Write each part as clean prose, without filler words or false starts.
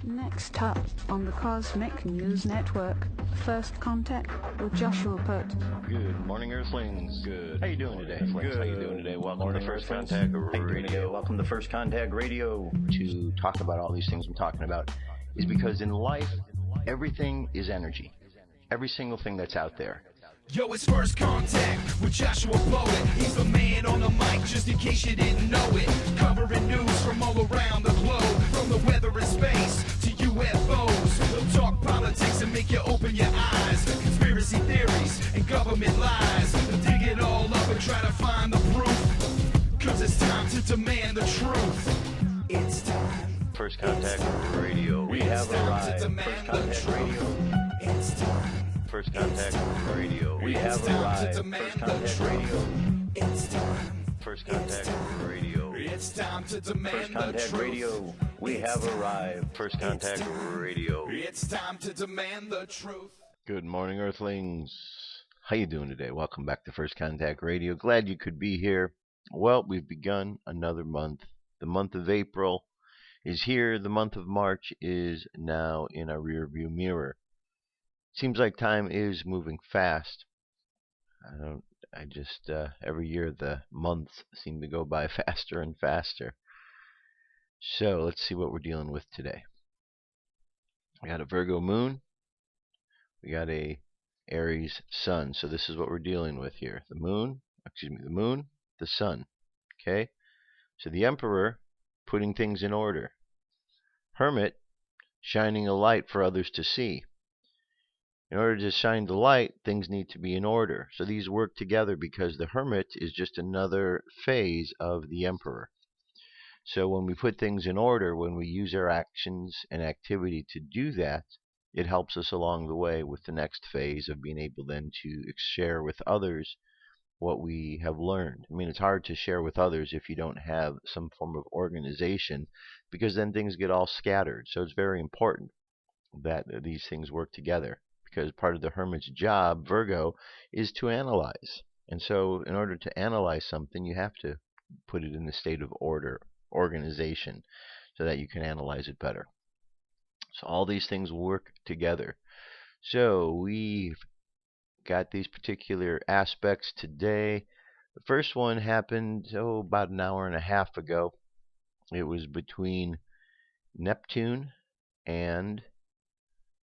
Next up on the Cosmic News Network, First Contact with Joshua Pert. Good morning, Earthlings. Good. How you doing today? Good. How you doing today? Welcome to First Contact Radio. Welcome to First Contact Radio. To talk about all these things I'm talking about is because in life, everything is energy. Every single thing that's out there. Yo, it's First Contact with Joshua Poet. He's the man on the mic, just in case you didn't know it. Covering news from all around the globe, from the weather and space to UFOs. He'll talk politics and make you open your eyes. Conspiracy theories and government lies. He'll dig it all up and try to find the proof. Cause it's time to demand the truth. It's time. First Contact Radio. We have arrived. First Contact Radio. It's time. First Contact Radio. We have arrived. First Contact Radio. It's time. First Contact Radio. It's time to demand First Contact the truth. Radio. We have arrived. First Contact Radio. It's time to demand the truth. Good morning, Earthlings. How you doing today? Welcome back to First Contact Radio. Glad you could be here. Well, we've begun another month. The month of April is here. The month of March is now in our rearview mirror. Seems like time is moving fast. Every year the months seem to go by faster and faster. So let's see what we're dealing with today. We got a Virgo moon. We got a Aries sun. So this is what we're dealing with here. The moon, the sun. Okay? So the Emperor putting things in order. Hermit shining a light for others to see. In order to shine the light, things need to be in order. So these work together because the Hermit is just another phase of the Emperor. So when we put things in order, when we use our actions and activity to do that, it helps us along the way with the next phase of being able then to share with others what we have learned. I mean, it's hard to share with others if you don't have some form of organization, because then things get all scattered. So it's very important that these things work together. Because part of the Hermit's job, Virgo, is to analyze. And so in order to analyze something, you have to put it in a state of order, organization, so that you can analyze it better. So all these things work together. So we've got these particular aspects today. The first one happened about an hour and a half ago. It was between Neptune and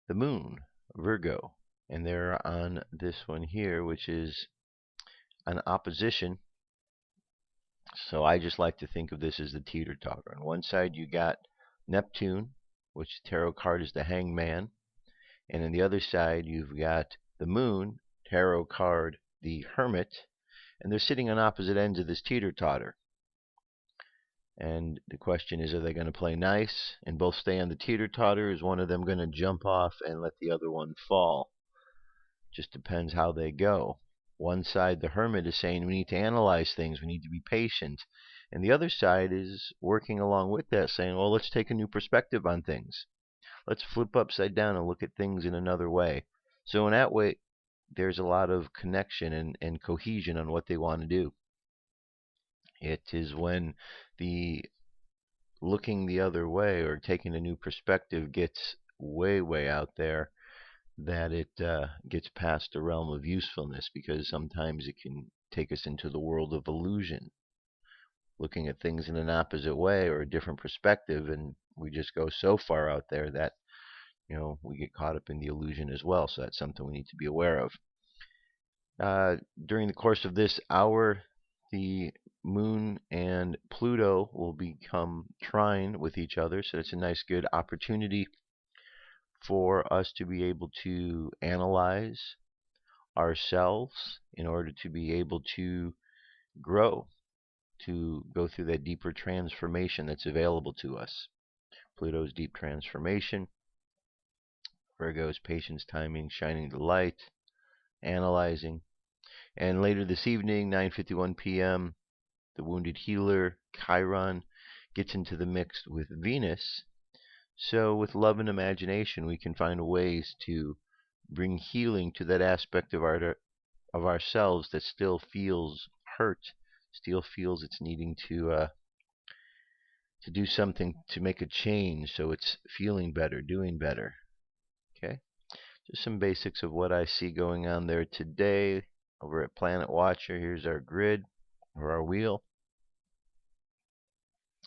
the moon, Virgo, and they're on this one here, which is an opposition. So I just like to think of this as the teeter-totter. On one side you got Neptune, which tarot card is the Hangman, and on the other side you've got the moon, tarot card the Hermit, and they're sitting on opposite ends of this teeter-totter. And the question is, are they going to play nice and both stay on the teeter-totter? Is one of them going to jump off and let the other one fall? Just depends how they go. One side, the Hermit, is saying we need to analyze things, we need to be patient. And the other side is working along with that, saying, well, let's take a new perspective on things. Let's flip upside down and look at things in another way. So in that way, there's a lot of connection and cohesion on what they want to do. It is when the looking the other way or taking a new perspective gets way, way out there that it gets past the realm of usefulness, because sometimes it can take us into the world of illusion, looking at things in an opposite way or a different perspective, and we just go so far out there that we get caught up in the illusion as well. So that's something we need to be aware of. During the course of this hour, the Moon and Pluto will become trine with each other, so it's a nice good opportunity for us to be able to analyze ourselves in order to be able to grow, to go through that deeper transformation that's available to us. Pluto's deep transformation, Virgo's patience, timing, shining the light, analyzing. And later this evening, 9:51 p.m., the wounded healer, Chiron, gets into the mix with Venus. So with love and imagination, we can find ways to bring healing to that aspect of ourselves that still feels hurt, still feels it's needing to to do something to make a change so it's feeling better, doing better. Okay? Just some basics of what I see going on there today over at Planet Watcher. Here's our grid or our wheel.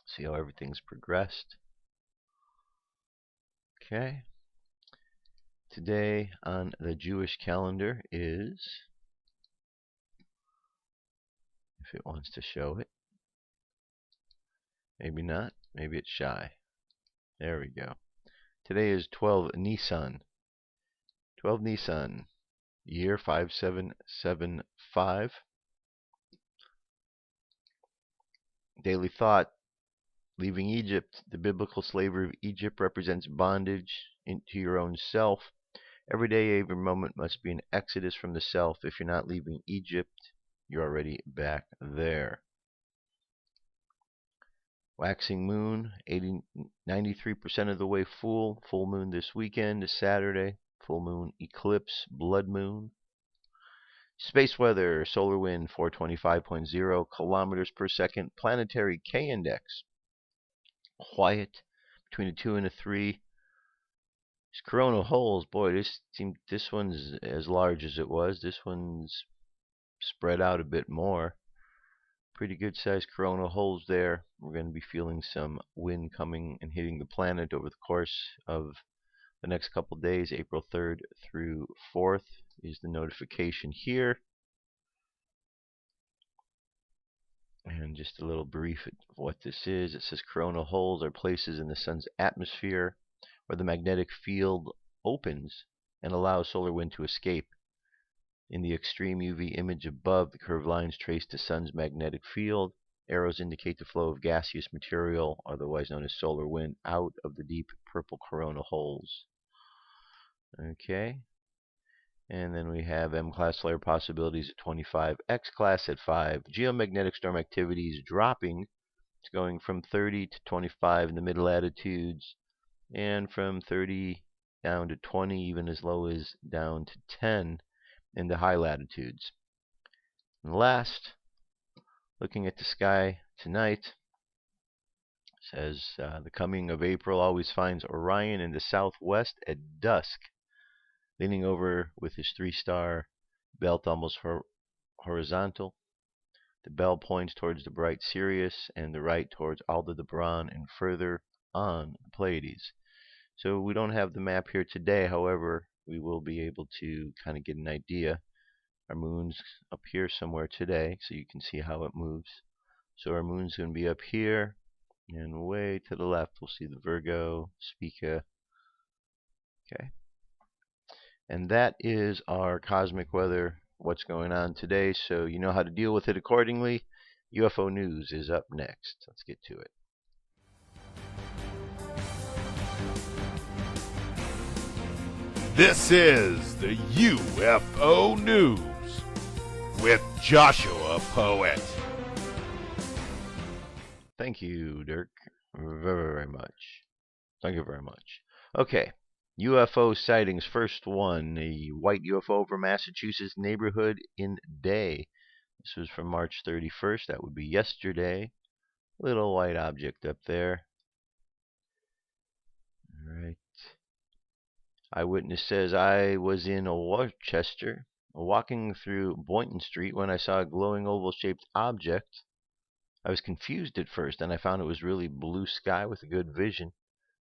See how everything's progressed. Okay. Today on the Jewish calendar is, if it wants to show it, maybe not, maybe it's shy. There we go. Today is 12 Nisan. 12 Nisan, year 5775. Daily thought. Leaving Egypt. The biblical slavery of Egypt represents bondage into your own self. Every day, every moment must be an exodus from the self. If you're not leaving Egypt, you're already back there. Waxing moon, 93% of the way full. Full moon this weekend, Saturday. Full moon eclipse, blood moon. Space weather, solar wind 425.0 kilometers per second. Planetary K index, quiet, between a 2 and a 3. These coronal holes, boy, this one's as large as it was. This one's spread out a bit more. Pretty good sized coronal holes there. We're going to be feeling some wind coming and hitting the planet over the course of the next couple days. April 3rd through 4th is the notification here. And just a little brief of what this is. It says coronal holes are places in the sun's atmosphere where the magnetic field opens and allows solar wind to escape. In the extreme UV image above, the curved lines trace the sun's magnetic field. Arrows indicate the flow of gaseous material, otherwise known as solar wind, out of the deep purple coronal holes. Okay. And then we have M-class flare possibilities at 25, X-class at 5. Geomagnetic storm activity is dropping. It's going from 30 to 25 in the mid latitudes, and from 30 down to 20, even as low as down to 10 in the high latitudes. And last, looking at the sky tonight, says the coming of April always finds Orion in the southwest at dusk, leaning over with his 3-star belt almost horizontal. The bell points towards the bright Sirius, and the right towards Aldebaran, and further on the Pleiades. So we don't have the map here today. However, we will be able to kind of get an idea. Our moon's up here somewhere today, so you can see how it moves. So our moon's going to be up here, and way to the left we'll see the Virgo, Spica. Okay. And that is our cosmic weather, what's going on today, so you know how to deal with it accordingly. UFO news is up next. Let's get to it. This is the UFO News with Joshua Poet. Thank you, Dirk, very much. Thank you very much. Okay, UFO sightings. First one, a white UFO over Massachusetts neighborhood in Day. This was from March 31st. That would be yesterday. Little white object up there. All right. Eyewitness says, I was in Worcester, walking through Boynton Street when I saw a glowing oval-shaped object. I was confused at first, and I found it was really blue sky with a good vision.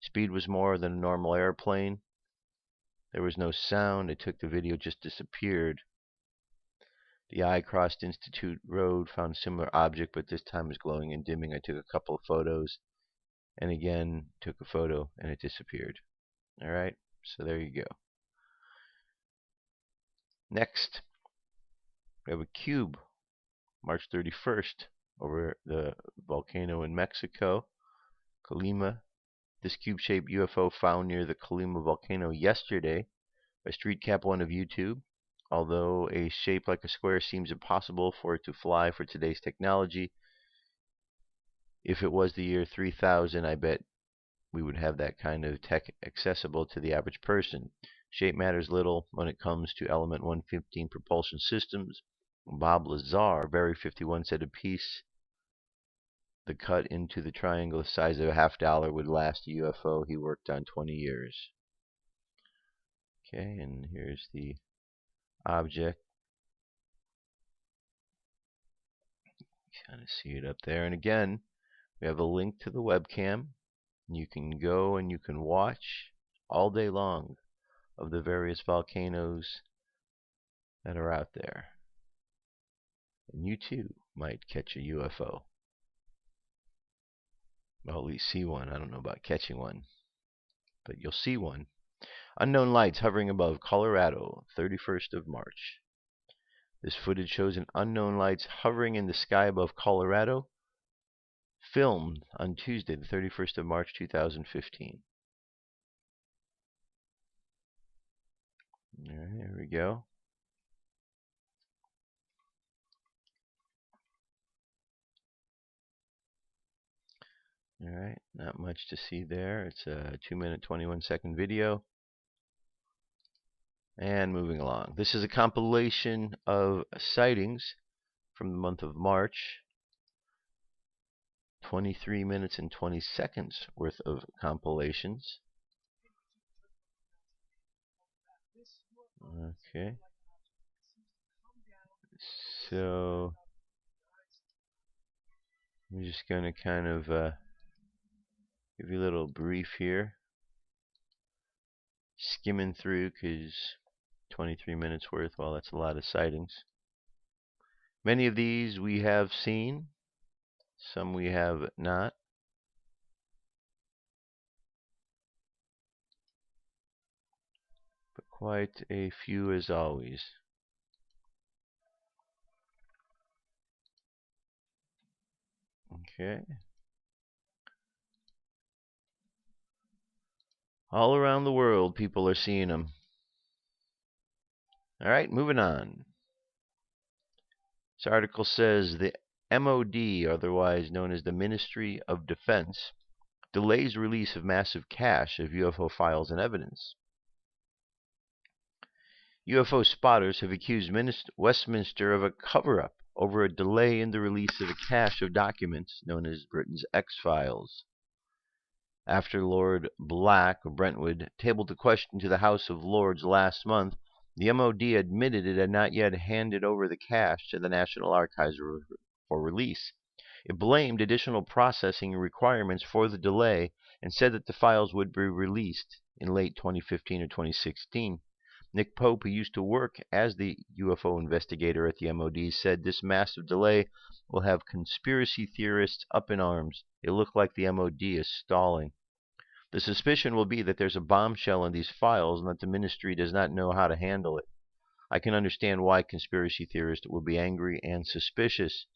Speed was more than a normal airplane. There was no sound. I took the video, just disappeared. The eye crossed Institute Road, found a similar object, but this time was glowing and dimming. I took a couple of photos, and again took a photo, and it disappeared. All right. So there you go. Next, we have a cube, March 31st, over the volcano in Mexico, Colima. This cube-shaped UFO found near the Colima volcano yesterday by StreetCap1 of YouTube. Although a shape like a square seems impossible for it to fly for today's technology, if it was the year 3000, I bet we would have that kind of tech accessible to the average person. Shape matters little when it comes to element 115 propulsion systems. Bob Lazar, Very 51, said a piece the cut into the triangle the size of a $50 would last a UFO he worked on 20 years. Okay, and here's the object. Kind of see it up there. And again, we have a link to the webcam. You can go and you can watch all day long of the various volcanoes that are out there. And you too might catch a UFO. Well, at least see one. I don't know about catching one, but you'll see one. Unknown lights hovering above Colorado, 31st of March. This footage shows an unknown lights hovering in the sky above Colorado, filmed on Tuesday, the 31st of March, 2015. All right, here we go. All right, not much to see there. It's a 2-minute, 21-second video. And moving along. This is a compilation of sightings from the month of March. 23 minutes and 20 seconds worth of compilations. Okay. So I'm just going to kind of give you a little brief here. Skimming through because 23 minutes worth, well, that's a lot of sightings. Many of these we have seen, some we have not. But quite a few as always. Okay. All around the world, people are seeing them. All right, moving on. This article says the MOD, otherwise known as the Ministry of Defense, delays release of massive cache of UFO files and evidence. UFO spotters have accused Westminster of a cover-up over a delay in the release of a cache of documents known as Britain's X-Files. After Lord Black of Brentwood tabled the question to the House of Lords last month, the MOD admitted it had not yet handed over the cache to the National Archives for release. It blamed additional processing requirements for the delay and said that the files would be released in late 2015 or 2016. Nick Pope, who used to work as the UFO investigator at the MOD, said this massive delay will have conspiracy theorists up in arms. It looked like the MOD is stalling. The suspicion will be that there's a bombshell in these files and that the ministry does not know how to handle it. I can understand why conspiracy theorists will be angry and suspicious.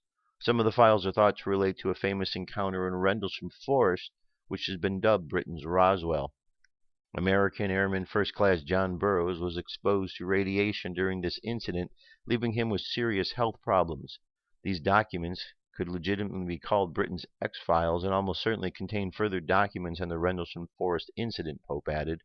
Some of the files are thought to relate to a famous encounter in Rendlesham Forest, which has been dubbed Britain's Roswell. American Airman First Class John Burroughs was exposed to radiation during this incident, leaving him with serious health problems. These documents could legitimately be called Britain's X-Files and almost certainly contain further documents on the Rendlesham Forest incident, Pope added.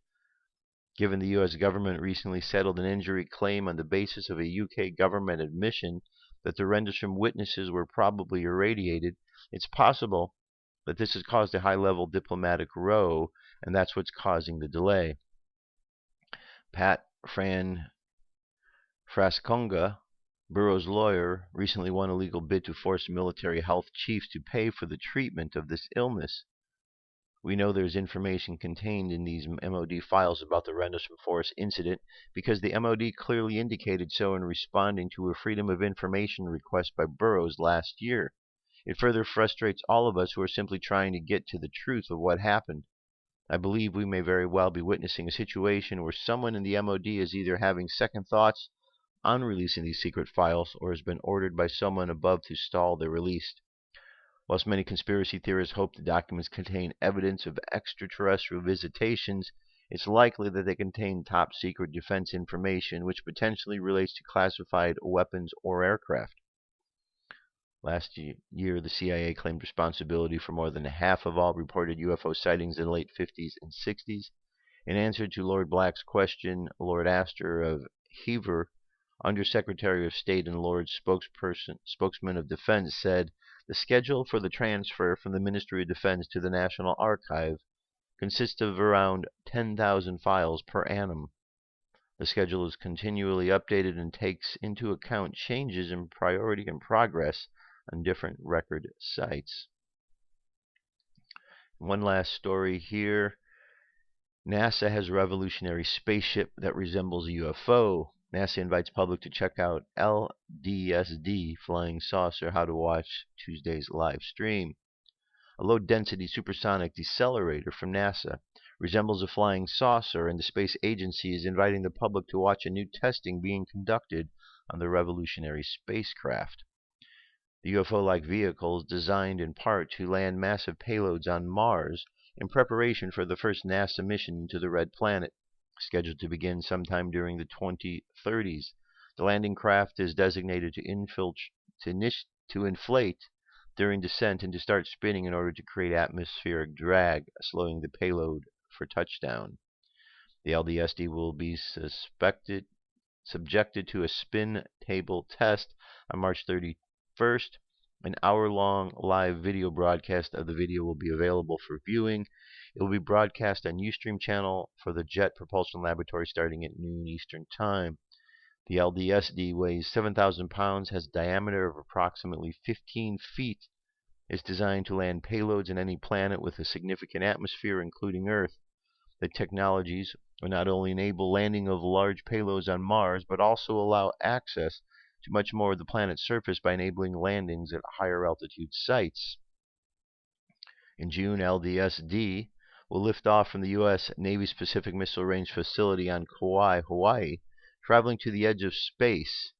Given the U.S. government recently settled an injury claim on the basis of a UK government admission that the Rendlesham witnesses were probably irradiated, it's possible that this has caused a high-level diplomatic row, and that's what's causing the delay. Pat Frasconga, Burroughs' lawyer, recently won a legal bid to force military health chiefs to pay for the treatment of this illness. We know there's information contained in these MOD files about the Rendlesham Forest incident because the MOD clearly indicated so in responding to a Freedom of Information request by Burroughs last year. It further frustrates all of us who are simply trying to get to the truth of what happened. I believe we may very well be witnessing a situation where someone in the MOD is either having second thoughts on releasing these secret files or has been ordered by someone above to stall their release. Whilst many conspiracy theorists hope the documents contain evidence of extraterrestrial visitations, it's likely that they contain top-secret defense information which potentially relates to classified weapons or aircraft. Last year, the CIA claimed responsibility for more than half of all reported UFO sightings in the late 50s and 60s. In answer to Lord Black's question, Lord Astor of Hever, Undersecretary of State and Lord Spokesman of Defense, said The schedule for the transfer from the Ministry of Defense to the National Archive consists of around 10,000 files per annum. The schedule is continually updated and takes into account changes in priority and progress on different record sites. One last story here. NASA has a revolutionary spaceship that resembles a UFO. NASA invites public to check out LDSD Flying Saucer, how to watch Tuesday's live stream. A low-density supersonic decelerator from NASA resembles a flying saucer, and the space agency is inviting the public to watch a new testing being conducted on the revolutionary spacecraft. The UFO-like vehicle is designed in part to land massive payloads on Mars in preparation for the first NASA mission to the Red Planet, scheduled to begin sometime during the 2030s. The landing craft is designated to inflate during descent and to start spinning in order to create atmospheric drag, slowing the payload for touchdown. The LDSD will be subjected to a spin table test on March 31st. An hour-long live video broadcast of the video will be available for viewing. It will be broadcast on Ustream channel for the Jet Propulsion Laboratory starting at noon Eastern Time. The LDSD weighs 7,000 pounds, has a diameter of approximately 15 feet, is designed to land payloads on any planet with a significant atmosphere, including Earth. The technologies will not only enable landing of large payloads on Mars, but also allow access to much more of the planet's surface by enabling landings at higher altitude sites. In June, LDSD will lift off from the U.S. Navy's Pacific Missile Range facility on Kauai, Hawaii, traveling to the edge of space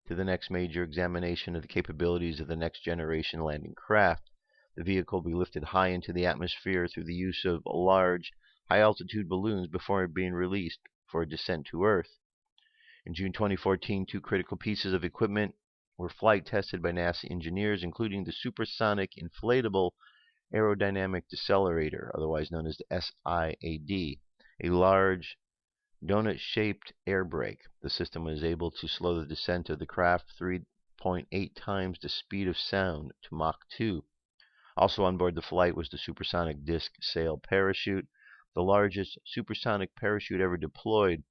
to the next major examination of the capabilities of the next generation landing craft. The vehicle will be lifted high into the atmosphere through the use of large, high-altitude balloons before being released for a descent to Earth. In June 2014, two critical pieces of equipment were flight tested by NASA engineers, including the Supersonic Inflatable Aerodynamic Decelerator, otherwise known as the SIAD, a large donut-shaped air brake. The system was able to slow the descent of the craft 3.8 times the speed of sound to Mach 2. Also on board the flight was the supersonic disc sail parachute, the largest supersonic parachute ever deployed.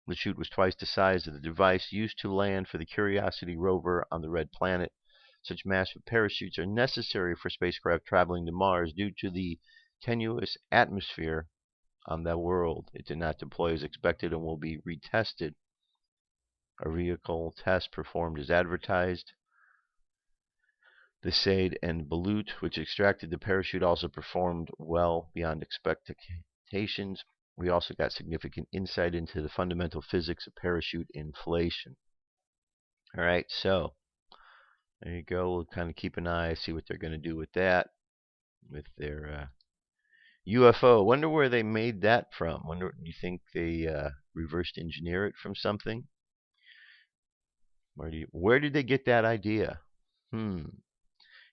The chute was twice the size of the device used to land for the Curiosity rover on the Red Planet. Such massive parachutes are necessary for spacecraft traveling to Mars due to the tenuous atmosphere on that world. It did not deploy as expected and will be retested. A vehicle test performed as advertised. The SAID and Balut, which extracted the parachute, also performed well beyond expectations. We also got significant insight into the fundamental physics of parachute inflation. Alright, so there you go. We'll kind of keep an eye, see what they're going to do with that, with their UFO. Wonder where they made that from. Wonder, do you think they reversed engineer it from something? Where did they get that idea? And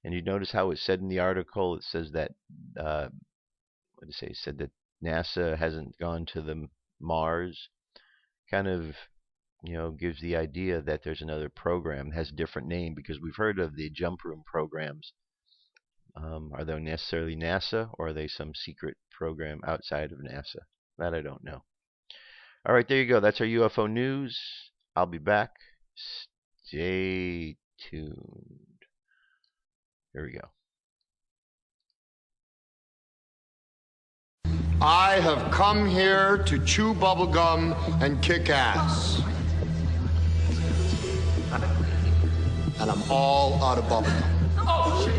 you notice how it said in the article, it says that what did it say? It said that NASA hasn't gone to the Mars. Kind of, gives the idea that there's another program. It has a different name because we've heard of the jump room programs. Are they necessarily NASA, or are they some secret program outside of NASA? That I don't know. All right, there you go. That's our UFO news. I'll be back. Stay tuned. Here we go. I have come here to chew bubblegum and kick ass. And I'm all out of bubblegum. Oh, shit.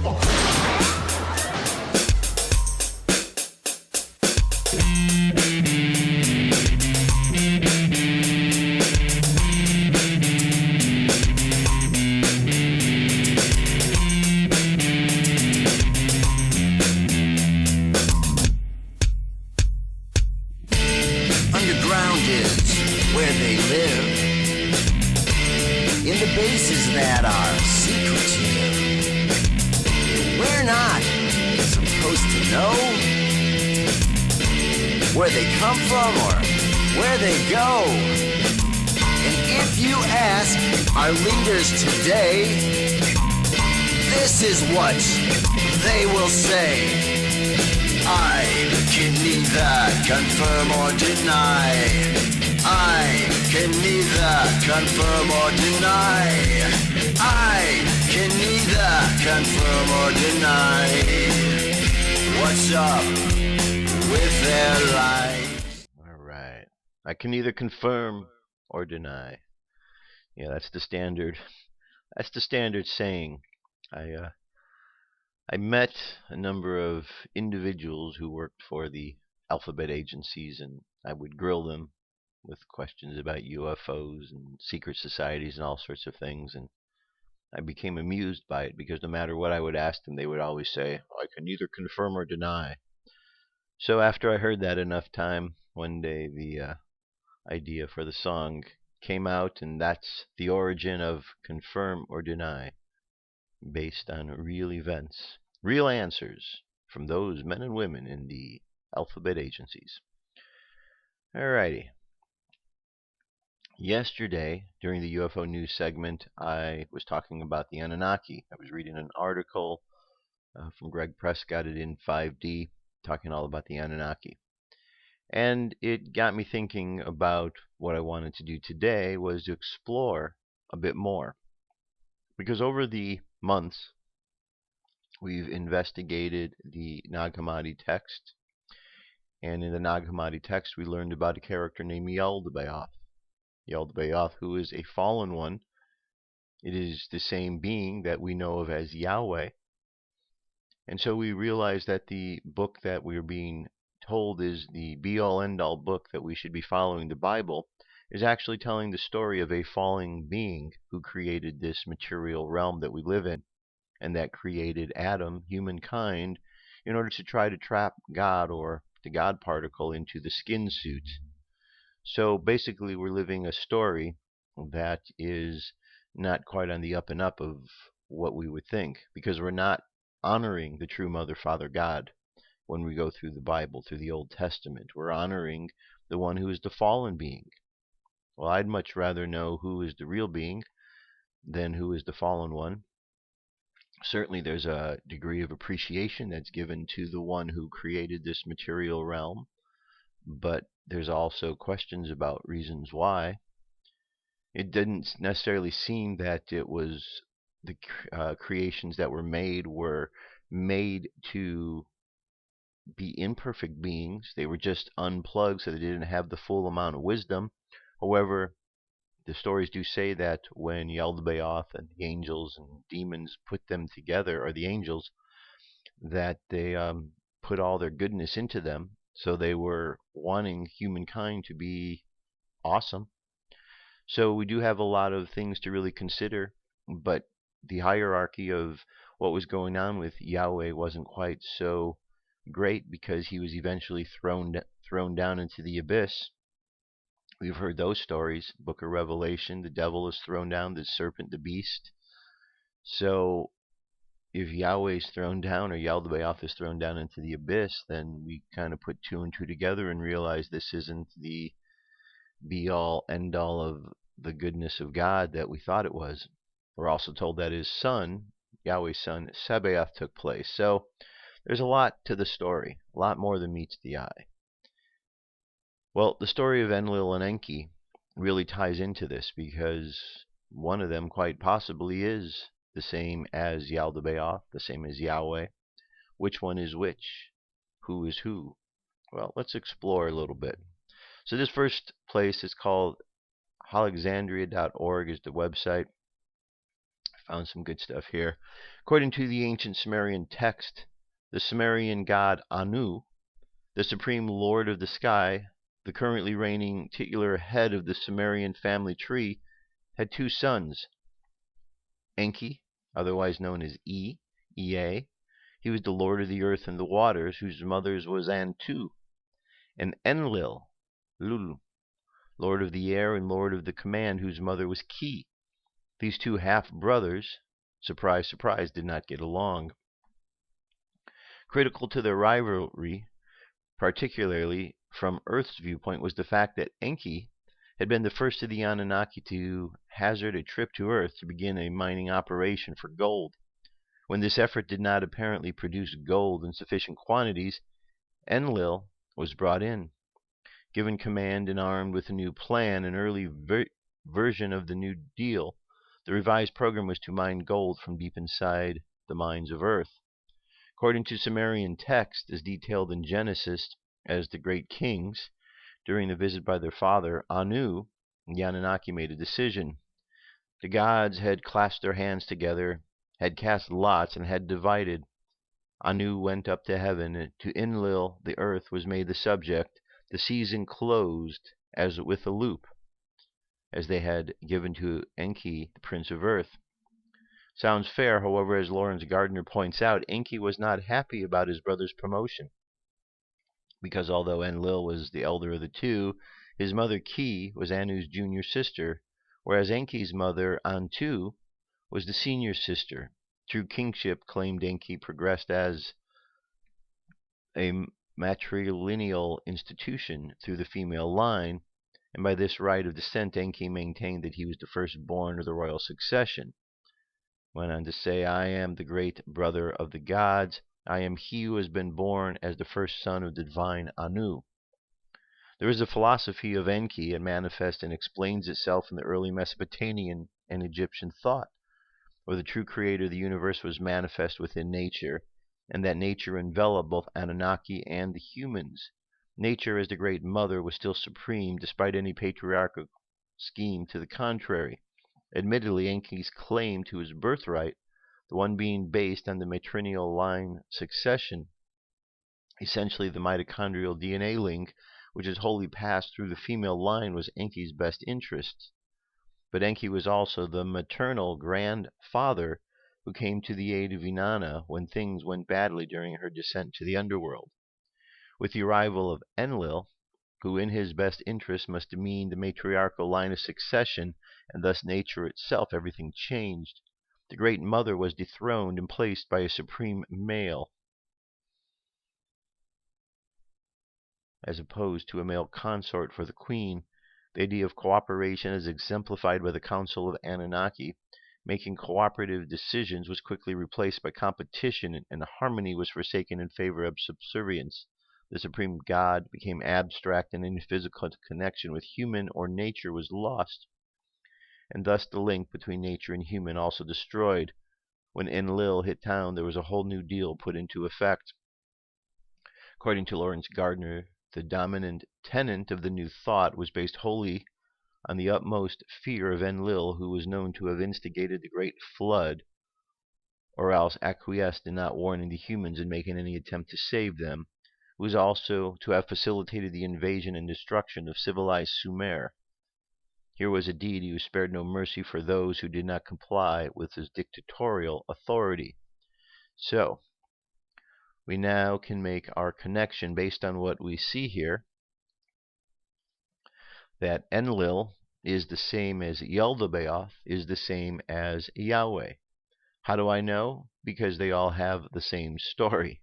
Underground is where they live. In the bases that are secret here. We're not supposed to know where they come from or where they go. And if you ask our leaders today, This is what they will say. I can neither confirm or deny. I can neither confirm or deny. I can neither confirm or deny. What's up with their life? All right. I can neither confirm or deny. Yeah, that's the standard. That's the standard saying. I met a number of individuals who worked for the alphabet agencies, and I would grill them with questions about UFOs and secret societies and all sorts of things, and I became amused by it because no matter what I would ask them, they would always say, I can neither confirm or deny. So after I heard that enough time, one day the idea for the song came out, and that's the origin of Confirm or Deny, based on real events, real answers from those men and women in the alphabet agencies. Alrighty. Yesterday, during the UFO news segment, I was talking about the Anunnaki. I was reading an article from Greg Prescott at In 5D, talking all about the Anunnaki. And it got me thinking about what I wanted to do today was to explore a bit more. Because over the months, we've investigated the Nag Hammadi text. And in the Nag Hammadi text, we learned about a character named Yaldabaoth. Yaldabaoth, who is a fallen one. It is the same being that we know of as Yahweh. And so we realized that the book that we're being told is the be-all end-all book that we should be following, the Bible, is actually telling the story of a falling being who created this material realm that we live in, and that created Adam, humankind, in order to try to trap God or the God particle into the skin suit. So basically we're living a story that is not quite on the up and up of what we would think, because we're not honoring the true Mother, Father, God. When we go through the Bible, through the Old Testament, we're honoring the one who is the fallen being. Well, I'd much rather know who is the real being than who is the fallen one. Certainly there's a degree of appreciation that's given to the one who created this material realm, but there's also questions about reasons why. It didn't necessarily seem that it was the creations that were made to be imperfect beings. They were just unplugged, so they didn't have the full amount of wisdom. However, the stories do say that when Yaldabaoth and the angels and demons put them together, or the angels, that they put all their goodness into them. So they were wanting humankind to be awesome. So we do have a lot of things to really consider, but the hierarchy of what was going on with Yahweh wasn't quite so great, because he was eventually thrown down into the abyss. We've heard those stories. Book of Revelation, the devil is thrown down, the serpent, the beast. So if Yahweh is thrown down, or Yaldabaoth is thrown down into the abyss, then we kind of put two and two together and realize this isn't the be-all, end-all of the goodness of God that we thought it was. We're also told that his son, Yahweh's son, Sabaoth, took place. So there's a lot to the story, a lot more than meets the eye. Well, the story of Enlil and Enki really ties into this, because one of them quite possibly is the same as Yaldabaoth, the same as Yahweh. Which one is which? Who is who? Well, let's explore a little bit. So this first place is called Alexandria.org is the website. I found some good stuff here. According to the ancient Sumerian text, the Sumerian god Anu, the supreme lord of the sky, the currently reigning titular head of the Sumerian family tree, had two sons. Enki, otherwise known as Ea, he was the lord of the earth and the waters, whose mother was Antu. And Enlil, Lul, lord of the air and lord of the command, whose mother was Ki. These two half-brothers, surprise, surprise, did not get along. Critical to their rivalry, particularly from Earth's viewpoint, was the fact that Enki had been the first of the Anunnaki to hazard a trip to Earth to begin a mining operation for gold. When this effort did not apparently produce gold in sufficient quantities, Enlil was brought in, given command and armed with a new plan, an early version of the New Deal. The revised program was to mine gold from deep inside the mines of Earth. According to Sumerian text, as detailed in Genesis as the great kings, during the visit by their father, Anu, the Anunnaki made a decision. The gods had clasped their hands together, had cast lots, and had divided. Anu went up to heaven, and to Enlil the earth was made the subject, the season closed as with a loop, as they had given to Enki, the prince of earth. Sounds fair, however, as Lawrence Gardner points out, Enki was not happy about his brother's promotion, because although Enlil was the elder of the two, his mother Ki was Anu's junior sister, whereas Enki's mother Antu was the senior sister. True kingship, claimed Enki, progressed as a matrilineal institution through the female line, and by this right of descent Enki maintained that he was the firstborn of the royal succession. Went on to say, I am the great brother of the gods. I am he who has been born as the first son of the divine Anu. There is a philosophy of Enki, and manifests and explains itself in the early Mesopotamian and Egyptian thought, where the true creator of the universe was manifest within nature, and that nature enveloped both Anunnaki and the humans. Nature, as the great mother, was still supreme, despite any patriarchal scheme to the contrary. Admittedly, Enki's claim to his birthright, the one being based on the matrilineal line succession, essentially the mitochondrial DNA link, which is wholly passed through the female line, was Enki's best interest. But Enki was also the maternal grandfather who came to the aid of Inanna when things went badly during her descent to the underworld. With the arrival of Enlil, who in his best interest must mean the matriarchal line of succession, and thus nature itself, everything changed. The great mother was dethroned and placed by a supreme male, as opposed to a male consort for the queen. The idea of cooperation, as exemplified by the Council of Anunnaki, making cooperative decisions, was quickly replaced by competition, and harmony was forsaken in favor of subservience. The supreme god became abstract, and any physical connection with human or nature was lost, and thus the link between nature and human also destroyed. When Enlil hit town, there was a whole new deal put into effect. According to Lawrence Gardner, the dominant tenet of the new thought was based wholly on the utmost fear of Enlil, who was known to have instigated the great flood, or else acquiesced in not warning the humans and making any attempt to save them, who was also to have facilitated the invasion and destruction of civilized Sumer. Here was a deity who spared no mercy for those who did not comply with his dictatorial authority. So, we now can make our connection based on what we see here, that Enlil is the same as Yaldabaoth is the same as Yahweh. How do I know? Because they all have the same story.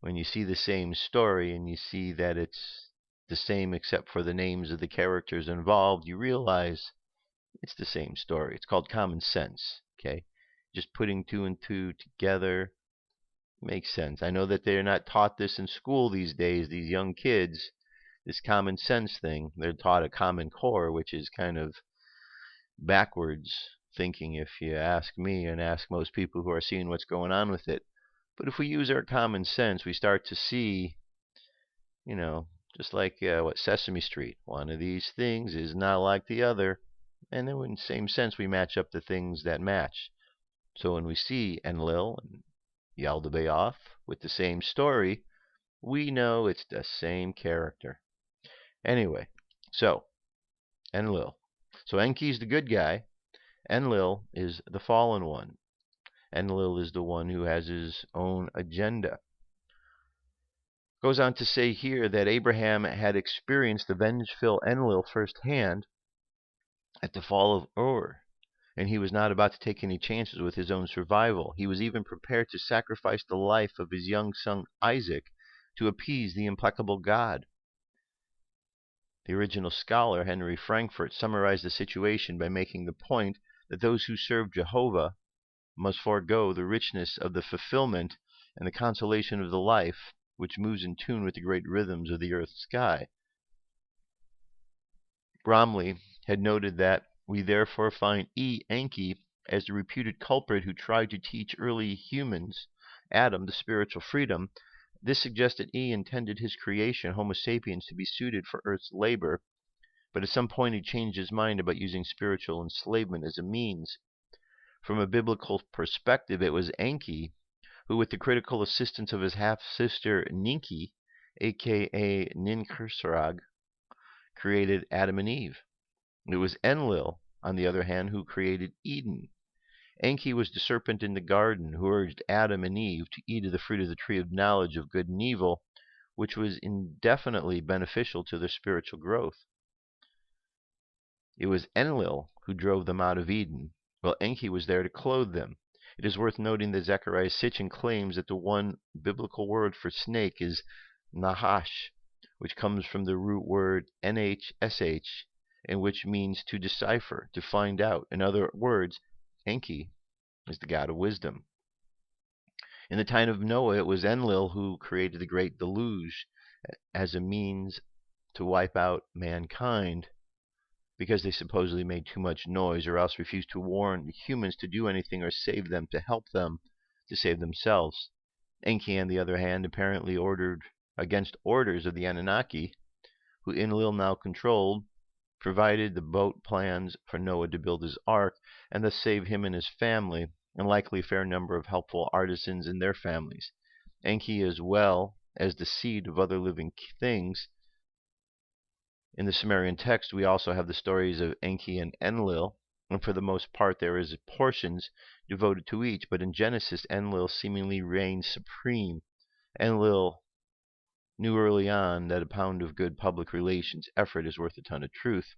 When you see the same story and you see that it's the same except for the names of the characters involved, you realize it's the same story. It's called common sense. Okay, just putting two and two together makes sense. I know that they're not taught this in school these days, these young kids, this common sense thing. They're taught a common core, which is kind of backwards thinking, if you ask me and ask most people who are seeing what's going on with it. But if we use our common sense, we start to see, just like what Sesame Street, one of these things is not like the other. And then in the same sense, we match up the things that match. So when we see Enlil and Yaldabaoth with the same story, we know it's the same character. Anyway, so Enlil. So Enki's the good guy. Enlil is the fallen one. Enlil is the one who has his own agenda. Goes on to say here that Abraham had experienced the vengeful Enlil firsthand at the fall of Ur, and he was not about to take any chances with his own survival. He was even prepared to sacrifice the life of his young son Isaac to appease the implacable God. The original scholar, Henry Frankfurt, summarized the situation by making the point that those who serve Jehovah must forego the richness of the fulfillment and the consolation of the life which moves in tune with the great rhythms of the earth's sky. Bromley had noted that we therefore find Enki as the reputed culprit who tried to teach early humans, Adam, the spiritual freedom. This suggested intended his creation, Homo sapiens, to be suited for Earth's labor, but at some point he changed his mind about using spiritual enslavement as a means. From a biblical perspective, it was Enki who, with the critical assistance of his half-sister Ninki, aka Ninkersrag, created Adam and Eve. It was Enlil, on the other hand, who created Eden. Enki was the serpent in the garden who urged Adam and Eve to eat of the fruit of the tree of knowledge of good and evil, which was indefinitely beneficial to their spiritual growth. It was Enlil who drove them out of Eden, while Enki was there to clothe them. It is worth noting that Zechariah Sitchin claims that the one biblical word for snake is Nahash, which comes from the root word NHSH, and which means to decipher, to find out. In other words, Enki is the god of wisdom. In the time of Noah, it was Enlil who created the great deluge as a means to wipe out mankind, because they supposedly made too much noise or else refused to warn the humans to do anything or save them, to help them to save themselves. Enki, on the other hand, apparently ordered against orders of the Anunnaki, who Enlil now controlled, provided the boat plans for Noah to build his ark and thus save him and his family, and likely a fair number of helpful artisans and their families. Enki, as well as the seed of other living things. In the Sumerian text, we also have the stories of Enki and Enlil, and for the most part there is portions devoted to each, but in Genesis, Enlil seemingly reigns supreme. Enlil knew early on that a pound of good public relations effort is worth a ton of truth.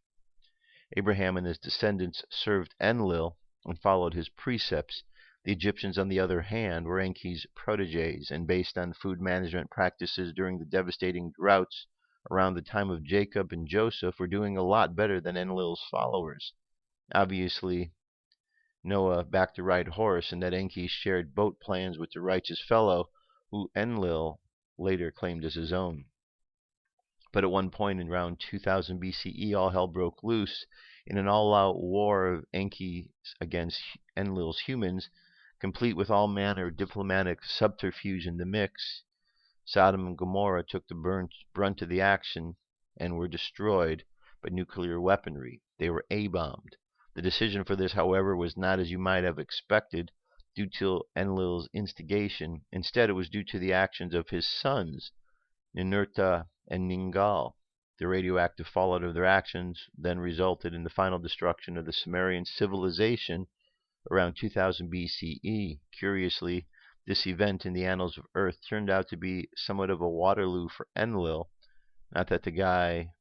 Abraham and his descendants served Enlil and followed his precepts. The Egyptians, on the other hand, were Enki's protégés, and based on food management practices during the devastating droughts around the time of Jacob and Joseph, were doing a lot better than Enlil's followers. Obviously, Noah backed the right horse, and that Enki shared boat plans with the righteous fellow who Enlil later claimed as his own. But at one point in around 2000 BCE, all hell broke loose in an all-out war of Enki against Enlil's humans, complete with all manner of diplomatic subterfuge in the mix. Sodom and Gomorrah took the brunt of the action and were destroyed by nuclear weaponry. They were A-bombed. The decision for this, however, was not as you might have expected, due to Enlil's instigation. Instead, it was due to the actions of his sons, Ninurta and Ningal. The radioactive fallout of their actions then resulted in the final destruction of the Sumerian civilization around 2000 BCE. Curiously, this event in the annals of Earth turned out to be somewhat of a Waterloo for Enlil. Not that the guy,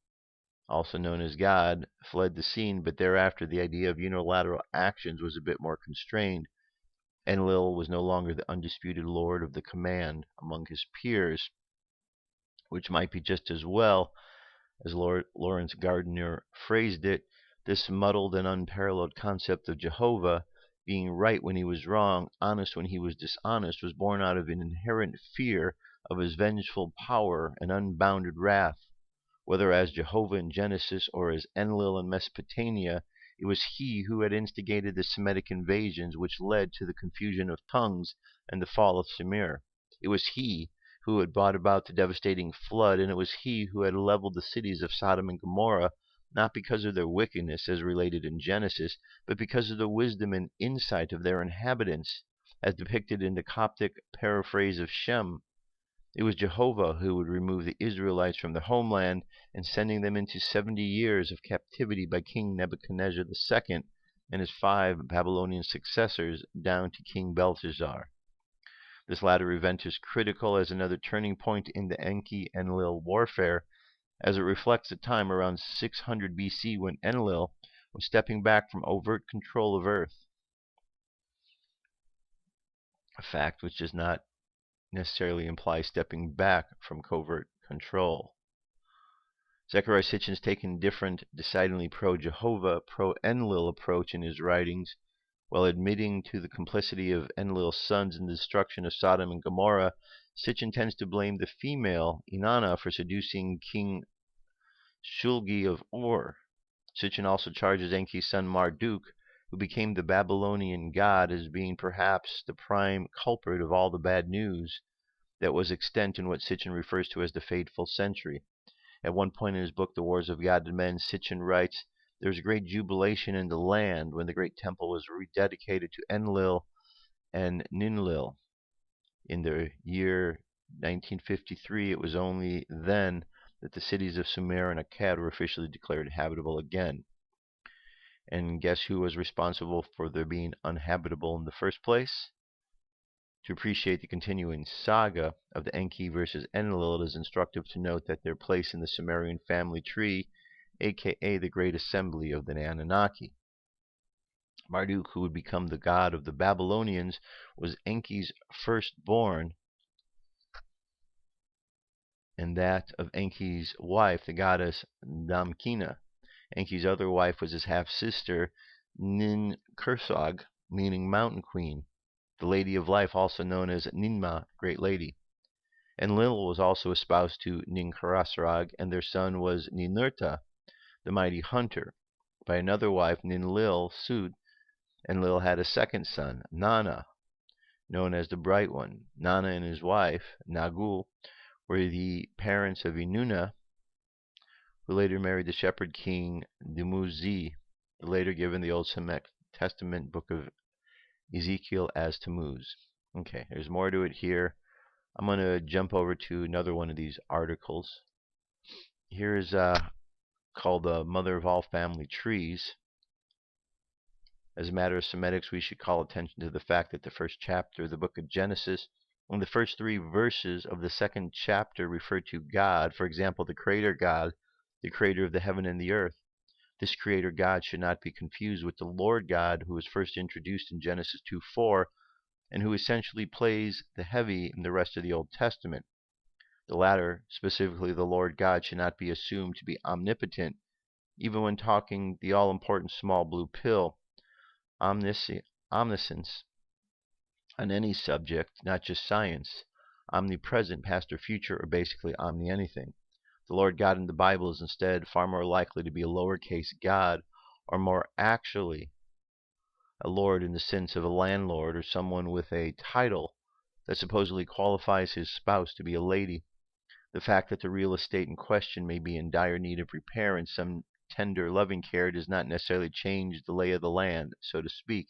also known as God, fled the scene, but thereafter the idea of unilateral actions was a bit more constrained. Enlil was no longer the undisputed lord of the command among his peers, which might be just as well. As Lawrence Gardner phrased it, this muddled and unparalleled concept of Jehovah being right when he was wrong, honest when he was dishonest, was born out of an inherent fear of his vengeful power and unbounded wrath. Whether as Jehovah in Genesis or as Enlil in Mesopotamia, it was he who had instigated the Semitic invasions which led to the confusion of tongues and the fall of Sumer. It was he who had brought about the devastating flood, and it was he who had leveled the cities of Sodom and Gomorrah, not because of their wickedness as related in Genesis, but because of the wisdom and insight of their inhabitants, as depicted in the Coptic paraphrase of Shem. It was Jehovah who would remove the Israelites from their homeland and sending them into 70 years of captivity by King Nebuchadnezzar II and his 5 Babylonian successors down to King Belshazzar. This latter event is critical as another turning point in the Enki-Enlil warfare, as it reflects a time around 600 BC when Enlil was stepping back from overt control of Earth, a fact which does not necessarily imply stepping back from covert control. Zechariah Sitchin's taken a different, decidedly pro-Jehovah, pro-Enlil approach in his writings, While admitting to the complicity of Enlil's sons in the destruction of Sodom and Gomorrah, Sitchin tends to blame the female Inanna for seducing King Shulgi of Ur. Sitchin also charges Enki's son Marduk, who became the Babylonian god, as being perhaps the prime culprit of all the bad news that was extant in what Sitchin refers to as the fateful century. At one point in his book, The Wars of God and Men, Sitchin writes, "There was great jubilation in the land when the great temple was rededicated to Enlil and Ninlil. In the year 1953, it was only then that the cities of Sumer and Akkad were officially declared habitable again." And guess who was responsible for their being uninhabitable in the first place? To appreciate the continuing saga of the Enki versus Enlil, it is instructive to note that their place in the Sumerian family tree, aka the Great Assembly of the Anunnaki. Marduk, who would become the god of the Babylonians, was Enki's firstborn, and that of Enki's wife, the goddess Damkina. Enki's other wife was his half-sister, Ninkursag, meaning mountain queen, the Lady of Life, also known as Ninma, Great Lady. Enlil was also espoused to Ninkurasrag, and their son was Ninurta, the mighty hunter. By another wife, Ninlil Sud, Enlil had a second son, Nana, known as the Bright One. Nana and his wife, Nagul, were the parents of Inanna, who later married the shepherd king Dumuzi, later given the Old Testament book of Ezekiel as Tammuz. Okay, there's more to it here. I'm going to jump over to another one of these articles. Here's called the Mother of All Family Trees. As a matter of Semetics, we should call attention to the fact that the first chapter of the book of Genesis and the first 3 verses of the second chapter refer to God. For example, the Creator God, the creator of the heaven and the earth. This creator God should not be confused with the Lord God, who was first introduced in Genesis 2:4, and who essentially plays the heavy in the rest of the Old Testament. The latter, specifically the Lord God, should not be assumed to be omnipotent, even when talking the all-important small blue pill, omniscience, on any subject, not just science, omnipresent, past or future, or basically omni-anything. The Lord God in the Bible is instead far more likely to be a lowercase god, or more actually a lord in the sense of a landlord or someone with a title that supposedly qualifies his spouse to be a lady. The fact that the real estate in question may be in dire need of repair and some tender loving care does not necessarily change the lay of the land, so to speak.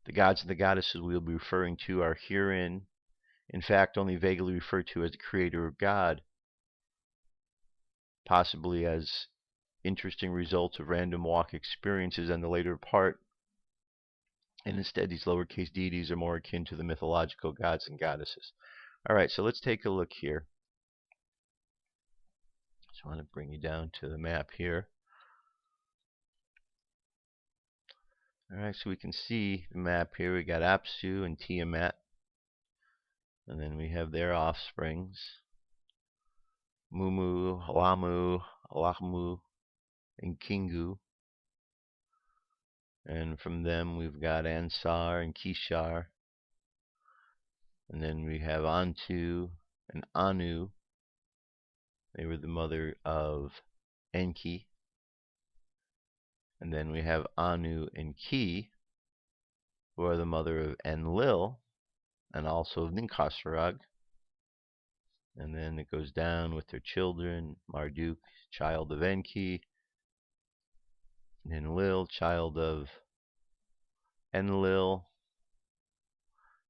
The gods and the goddesses we will be referring to are herein, in fact, only vaguely referred to as the creator of God, possibly as interesting results of random walk experiences on the later part, and instead these lowercase deities are more akin to the mythological gods and goddesses. Alright, so let's take a look here. Just want to bring you down to the map here. Alright, so we can see the map here. We got Apsu and Tiamat, and then we have their offsprings, Mumu, Lamu, Alahmu, and Kingu. And from them we've got Ansar and Kishar. And then we have Antu and Anu. They were the mother of Enki. And then we have Anu and Ki, who are the mother of Enlil and also of Ninkasarag. And then it goes down with their children, Marduk, child of Enki, Enlil, child of Enlil,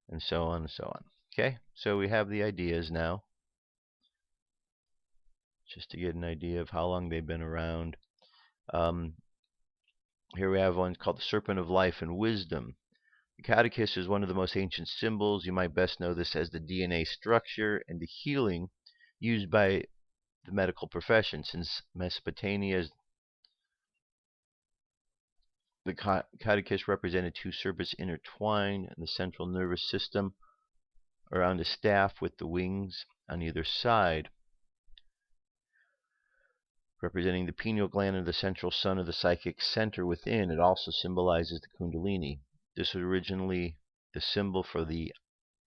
and so on and so on. Okay, so we have the ideas now, just to get an idea of how long they've been around. Here we have one called the Serpent of Life and Wisdom. The catechist is one of the most ancient symbols. You might best know this as the DNA structure and the healing used by the medical profession. Since Mesopotamia is the catechist represented 2 serpents intertwined in the central nervous system around a staff with the wings on either side. representing the pineal gland of the central sun of the psychic center within. It also symbolizes the Kundalini. This was originally the symbol for the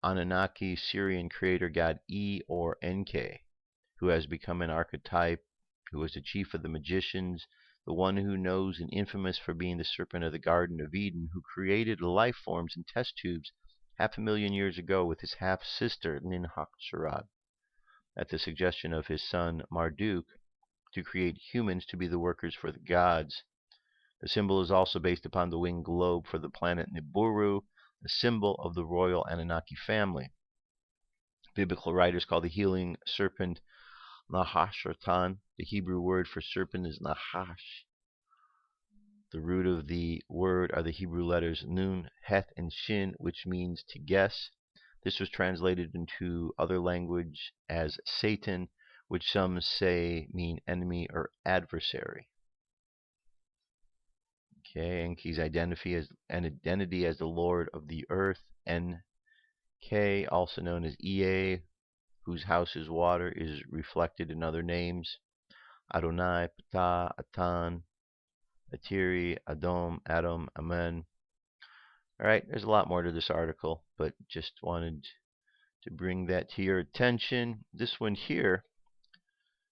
Anunnaki Syrian creator god E or Enki, who has become an archetype, who was the chief of the magicians, the one who knows and infamous for being the serpent of the Garden of Eden, who created life forms in test tubes 500,000 years ago with his half-sister Ninhursag, at the suggestion of his son Marduk, to create humans to be the workers for the gods. The symbol is also based upon the winged globe for the planet Nibiru, the symbol of the royal Anunnaki family. Biblical writers call the healing serpent Nahashatan. The Hebrew word for serpent is Nahash. The root of the word are the Hebrew letters Nun, Het, and Shin, which means to guess. This was translated into other language as Satan, which some say mean enemy or adversary. Okay, Enki's identity as the Lord of the Earth. Enki, also known as Ea, whose house is water, is reflected in other names: Adonai, Ptah, Atan, Atiri, Adom, Adam, Amen. Alright, there's a lot more to this article, but just wanted to bring that to your attention. This one here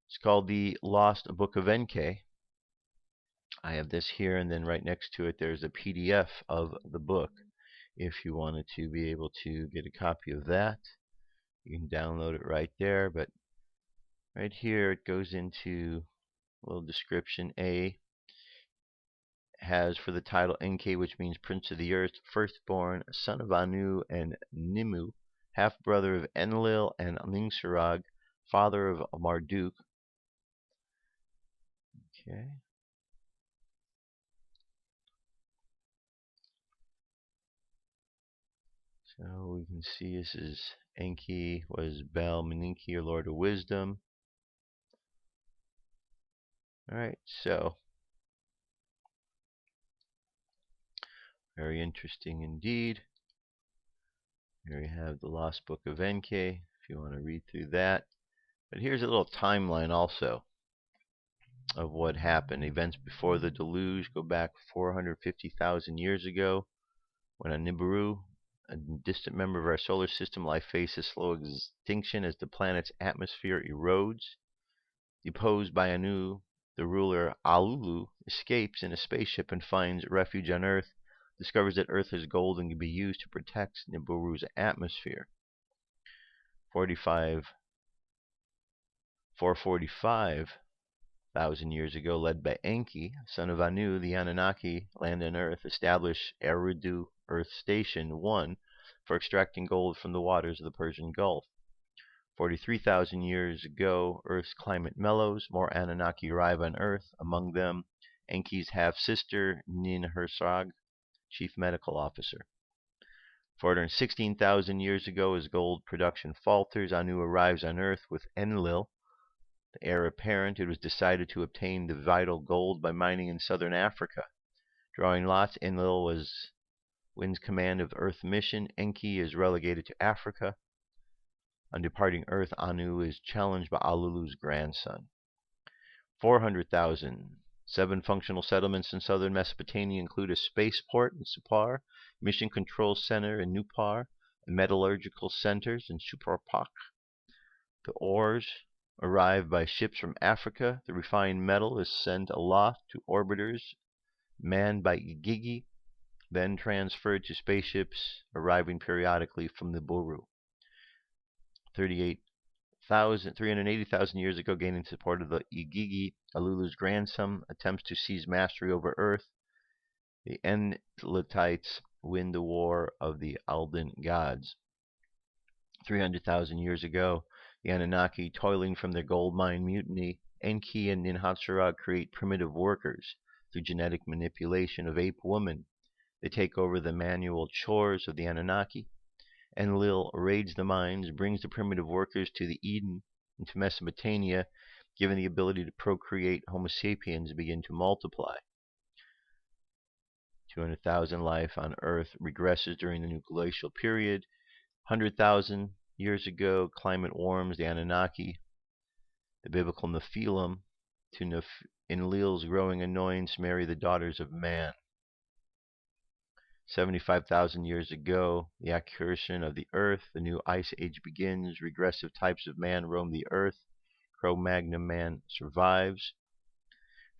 is called The Lost Book of Enki. I have this here, and then right next to it there's a PDF of the book. If you wanted to be able to get a copy of that, you can download it right there. But right here it goes into a little description. A has for the title Enki, which means Prince of the Earth, firstborn, son of Anu and Nimmu, half-brother of Enlil and Ninhursag, father of Marduk. Okay. So we can see this is Enki was Bel Meninki, or Lord of Wisdom. Alright, so very interesting indeed. Here we have the Lost Book of Enki, if you want to read through that. But here's a little timeline also of what happened. Events before the deluge go back 450,000 years ago, when on Nibiru, a distant member of our solar system, life faces slow extinction as the planet's atmosphere erodes. Deposed by Anu, the ruler Alulu escapes in a spaceship and finds refuge on Earth, discovers that Earth is gold and can be used to protect Nibiru's atmosphere. 445,000 years ago, led by Enki, son of Anu, the Anunnaki land on Earth, established Eridu Earth Station 1 for extracting gold from the waters of the Persian Gulf. 43,000 years ago, Earth's climate mellows. More Anunnaki arrive on Earth, among them Enki's half-sister Ninhursag, chief medical officer. 416,000 years ago, as gold production falters, Anu arrives on Earth with Enlil, the heir apparent. It was decided to obtain the vital gold by mining in southern Africa. Drawing lots, Enlil wins command of Earth mission. Enki is relegated to Africa. On departing Earth, Anu is challenged by Alulu's grandson. 400,000. 7 functional settlements in southern Mesopotamia include a spaceport in Supar, mission control center in Nupar, and metallurgical centers in Suparpak. The ores arrive by ships from Africa. The refined metal is sent aloft to orbiters manned by Igigi, then transferred to spaceships arriving periodically from the Buru. 380,000 years ago, gaining support of the Igigi, Alulu's grandson attempts to seize mastery over Earth. The Enlilites win the war of the Alden gods. 300,000 years ago, the Anunnaki, toiling from their gold mine mutiny, Enki and Ninhursag create primitive workers through genetic manipulation of ape woman. They take over the manual chores of the Anunnaki. Enlil raids the mines, brings the primitive workers to the Eden, into Mesopotamia, given the ability to procreate. Homo sapiens begin to multiply. 200,000 life on Earth regresses during the new glacial period. 100,000 years ago, climate warms. The Anunnaki, the biblical Nephilim, to Enlil's growing annoyance, marry the daughters of man. 75,000 years ago, the accretion of the Earth, the new ice age begins, regressive types of man roam the Earth, Cro-Magnon man survives.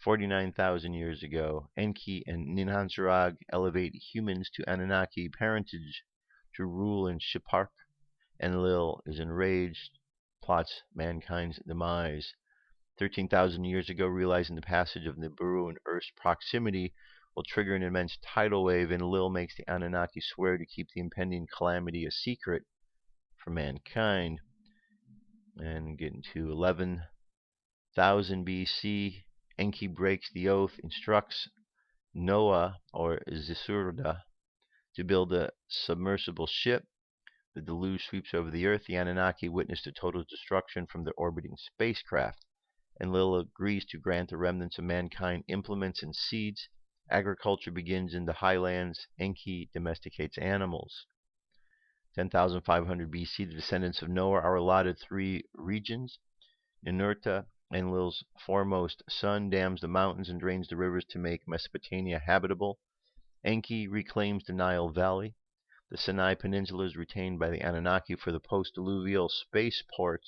49,000 years ago, Enki and Enlil elevate humans to Anunnaki parentage to rule in Shipark. Enlil is enraged, plots mankind's demise. 13,000 years ago, realizing the passage of Nibiru and Earth's proximity will trigger an immense tidal wave, Enlil makes the Anunnaki swear to keep the impending calamity a secret from mankind. And getting to 11,000 BC, Enki breaks the oath, instructs Noah, or Zisurda, to build a submersible ship. The deluge sweeps over the Earth. The Anunnaki witness the total destruction from their orbiting spacecraft. Enlil agrees to grant the remnants of mankind implements and seeds. Agriculture begins in the highlands. Enki domesticates animals. 10,500 BC, the descendants of Noah are allotted 3 regions. Ninurta, Enlil's foremost son, dams the mountains and drains the rivers to make Mesopotamia habitable. Enki reclaims the Nile Valley. The Sinai Peninsula is retained by the Anunnaki for the post-diluvial spaceport.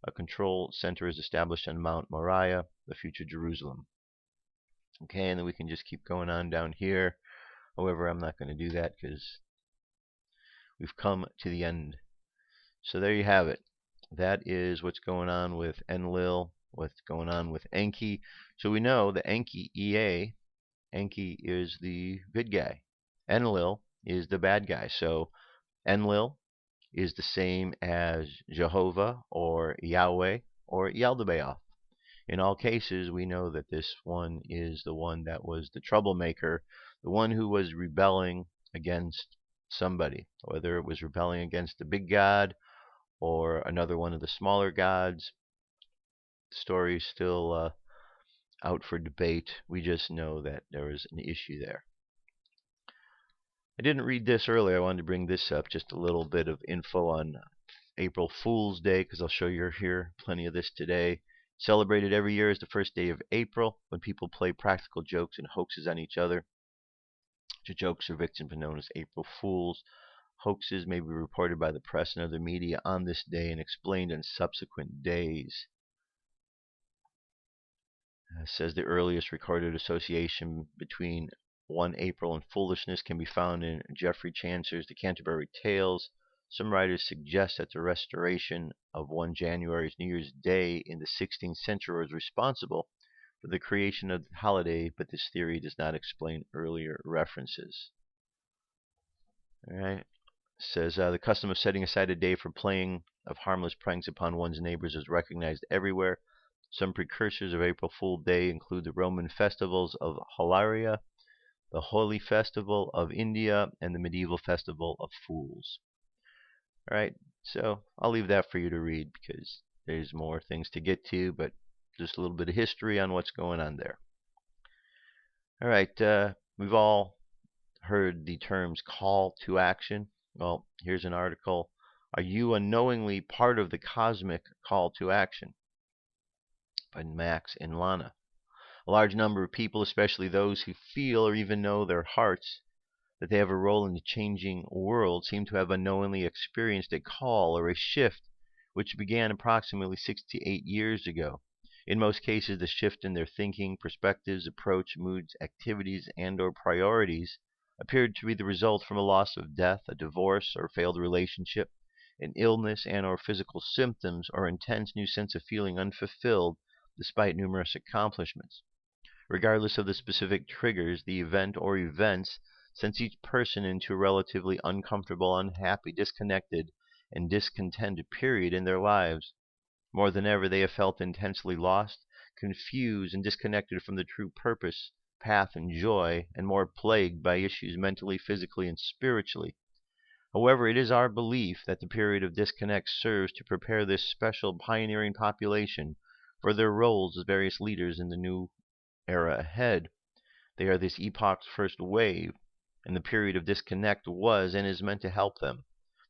A control center is established on Mount Moriah, the future Jerusalem. Okay, and then we can just keep going on down here. However, I'm not going to do that because we've come to the end. So there you have it. That is what's going on with Enlil, what's going on with Enki. So we know that Enki, EA, Enki is the good guy. Enlil is the bad guy. So Enlil is the same as Jehovah or Yahweh or Yaldabaoth. In all cases, we know that this one is the one that was the troublemaker, the one who was rebelling against somebody, whether it was rebelling against the big god or another one of the smaller gods. The story is still out for debate. We just know that there was an issue there. I didn't read this earlier. I wanted to bring this up, just a little bit of info on April Fool's Day, because I'll show you here plenty of this today. Celebrated every year as the first day of April, when people play practical jokes and hoaxes on each other. The jokes or victims are known as April Fools. Hoaxes may be reported by the press and other media on this day and explained on subsequent days. It says the earliest recorded association between 1 April and foolishness can be found in Geoffrey Chaucer's The Canterbury Tales. Some writers suggest that the restoration of 1 January's New Year's Day in the 16th century was responsible for the creation of the holiday, but this theory does not explain earlier references. Alright. Says the custom of setting aside a day for playing of harmless pranks upon one's neighbors is recognized everywhere. Some precursors of April Fool's Day include the Roman festivals of Hilaria, the Holi Festival of India, and the medieval Festival of Fools. Alright, so I'll leave that for you to read because there's more things to get to, but just a little bit of history on what's going on there. Alright, we've all heard the terms call to action. Well, here's an article. Are you unknowingly part of the cosmic call to action? By Max and Lana. A large number of people, especially those who feel or even know their hearts that they have a role in the changing world, seem to have unknowingly experienced a call or a shift which began approximately 6 to 8 years ago. In most cases, the shift in their thinking, perspectives, approach, moods, activities, and or priorities appeared to be the result from a loss of death, a divorce, or failed relationship, an illness and or physical symptoms, or intense new sense of feeling unfulfilled despite numerous accomplishments. Regardless of the specific triggers, the event or events sends each person into a relatively uncomfortable, unhappy, disconnected, and discontented period in their lives. More than ever, they have felt intensely lost, confused, and disconnected from the true purpose, path, and joy, and more plagued by issues mentally, physically, and spiritually. However, it is our belief that the period of disconnect serves to prepare this special pioneering population for their roles as various leaders in the new era ahead. They are this epoch's first wave, and the period of disconnect was and is meant to help them.